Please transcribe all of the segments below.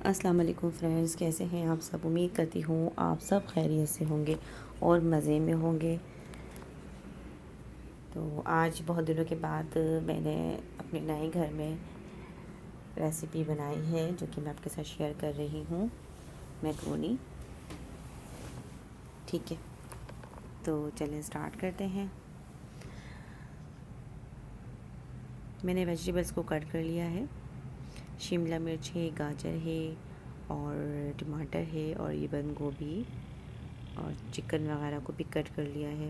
अस्सलाम वालेकुम फ्रेंड्स, कैसे हैं आप सब। उम्मीद करती हूँ आप सब खैरियत से होंगे और मज़े में होंगे। तो आज बहुत दिनों के बाद मैंने अपने नए घर में रेसिपी बनाई है जो कि मैं आपके साथ शेयर कर रही हूँ, मैक्रोनी। ठीक है, तो चलें स्टार्ट करते हैं। मैंने वेजिटेबल्स को कट कर लिया है। शिमला मिर्च है, गाजर है और टमाटर है और ये बंद गोभी और चिकन वगैरह को भी कट कर लिया है।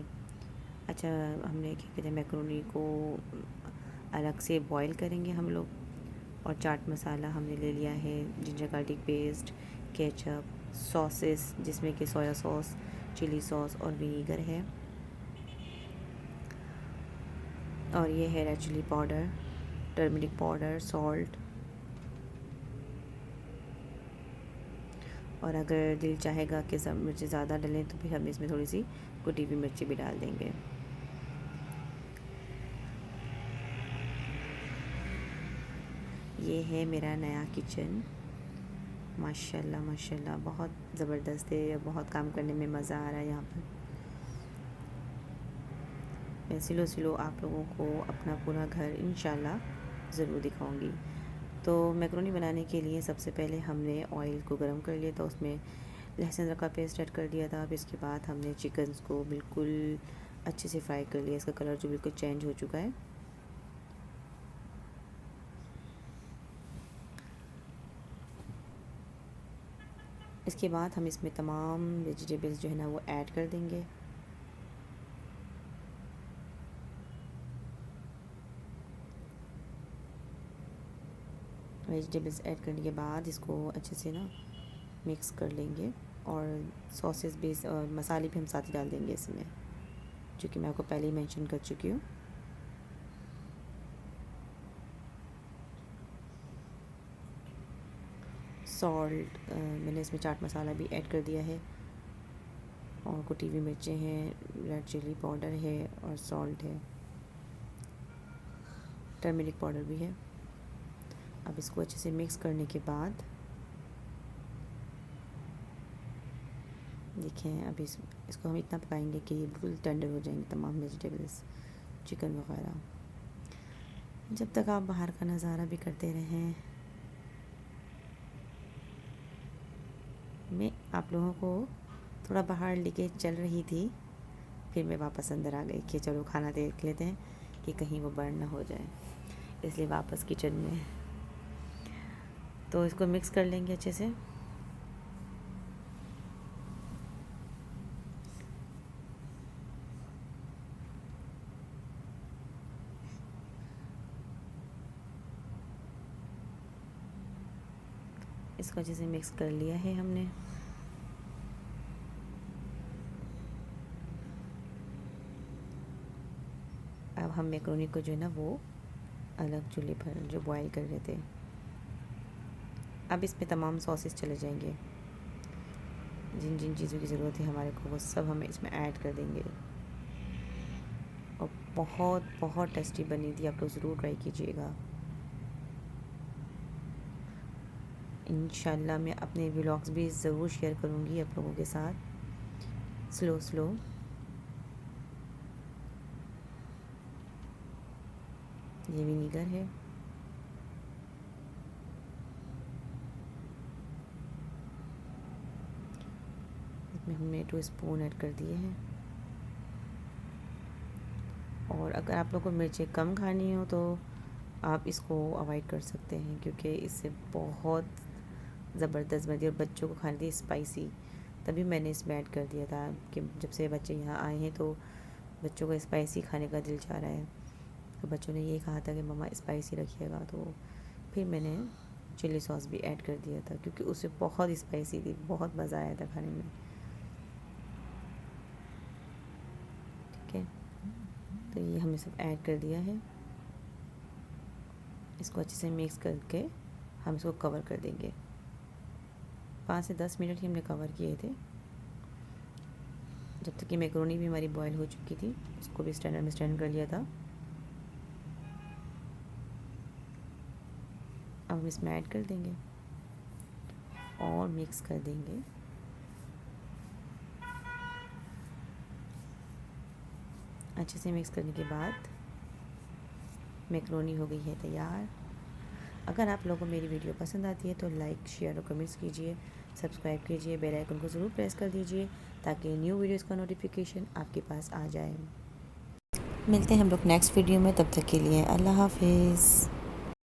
अच्छा, हमने क्या कहते हैं, मैक्रोनी को अलग से बॉईल करेंगे हम लोग। और चाट मसाला हमने ले लिया है, ginger garlic paste, ketchup, sauces जिसमें कि सोया सॉस, चिली सॉस और विनीगर है। और ये है red chilli powder, turmeric powder, salt. और अगर दिल चाहेगा कि सब मिर्ची ज़्यादा डलें तो फिर हम इसमें थोड़ी सी कुटी हुई मिर्ची भी डाल देंगे। ये है मेरा नया किचन। माशाल्लाह माशाल्लाह, बहुत ज़बरदस्त है, बहुत काम करने में मज़ा आ रहा है यहाँ पर। मैं सिलो सिलो आप लोगों को अपना पूरा घर इंशाल्लाह ज़रूर दिखाऊंगी। तो मैक्रोनी बनाने के लिए सबसे पहले हमने ऑयल को गर्म कर लिया था, उसमें लहसुन अदरक का पेस्ट ऐड कर दिया था। अब इसके बाद हमने चिकन को बिल्कुल अच्छे से फ्राई कर लिया। इसका कलर जो बिल्कुल चेंज हो चुका है। इसके बाद हम इसमें तमाम वेजिटेबल्स जो है ना वो ऐड कर देंगे। वेजिटेबल्स ऐड करने के बाद इसको अच्छे से ना मिक्स कर लेंगे। और सॉसेस भी और मसाले भी हम साथ ही डाल देंगे इसमें, जो कि मैं आपको पहले ही मेंशन कर चुकी हूँ। सॉल्ट, मैंने इसमें चाट मसाला भी ऐड कर दिया है और कुटी हुई मिर्चें हैं, रेड चिली पाउडर है और सॉल्ट है, टर्मरिक पाउडर भी है। अब इसको अच्छे से मिक्स करने के बाद देखें, अब इसको हम इतना पकाएंगे कि ये बिल्कुल टेंडर हो जाएंगे तमाम वेजिटेबल्स, चिकन वगैरह, जब तक आप बाहर का नज़ारा भी करते रहें। मैं आप लोगों को थोड़ा बाहर लेके चल रही थी, फिर मैं वापस अंदर आ गई कि चलो खाना देख लेते हैं कि कहीं वो बर्न ना हो जाए, इसलिए वापस किचन में। तो इसको मिक्स कर लेंगे अच्छे से। इसको अच्छे से मिक्स कर लिया है हमने। अब हम मैक्रोनी को जो है ना वो अलग चूल्हे पर जो बॉईल कर रहे थे, अब इसमें तमाम सॉसेस चले जाएंगे। जिन जिन चीज़ों की ज़रूरत है हमारे को वो सब हम इसमें ऐड कर देंगे। और बहुत बहुत टेस्टी बनी थी, आप लोग ज़रूर ट्राई कीजिएगा। इंशाल्लाह मैं अपने व्लॉग्स भी ज़रूर शेयर करूँगी आप लोगों के साथ, स्लो स्लो। ये विनीगर है, इसमें हमने 2 स्पून ऐड कर दिए हैं। और अगर आप लोग को मिर्चें कम खानी हो तो आप इसको अवॉइड कर सकते हैं, क्योंकि इससे बहुत ज़बरदस्त बनती है और बच्चों को खानी थी स्पाइसी, तभी मैंने इसमें ऐड कर दिया था कि जब से बच्चे यहाँ आए हैं तो बच्चों को स्पाइसी खाने का दिल चाह रहा है। तो बच्चों ने ये कहा था कि मम्मा स्पाइसी रखिएगा, तो फिर मैंने चिली सॉस भी ऐड कर दिया था, क्योंकि उससे बहुत स्पाइसी थी, बहुत मज़ा आया था खाने में। ठीक है, तो ये हमने सब ऐड कर दिया है। इसको अच्छे से मिक्स करके हम इसको कवर कर देंगे। 5 से 10 मिनट ही हमने कवर किए थे, जब तक कि मैक्रोनी भी हमारी बॉयल हो चुकी थी। उसको भी स्टैंडर में स्टैंड कर लिया था। अब हम इसमें ऐड कर देंगे। और मिक्स कर देंगे। अच्छे से मिक्स करने के बाद मैक्रोनी हो गई है तैयार। अगर आप लोगों को मेरी वीडियो पसंद आती है तो लाइक, शेयर और कमेंट्स कीजिए, सब्सक्राइब कीजिए, बेल आइकन को ज़रूर प्रेस कर दीजिए ताकि न्यू वीडियोस का नोटिफिकेशन आपके पास आ जाए। मिलते हैं हम लोग नेक्स्ट वीडियो में, तब तक के लिए अल्लाह हाफिज़।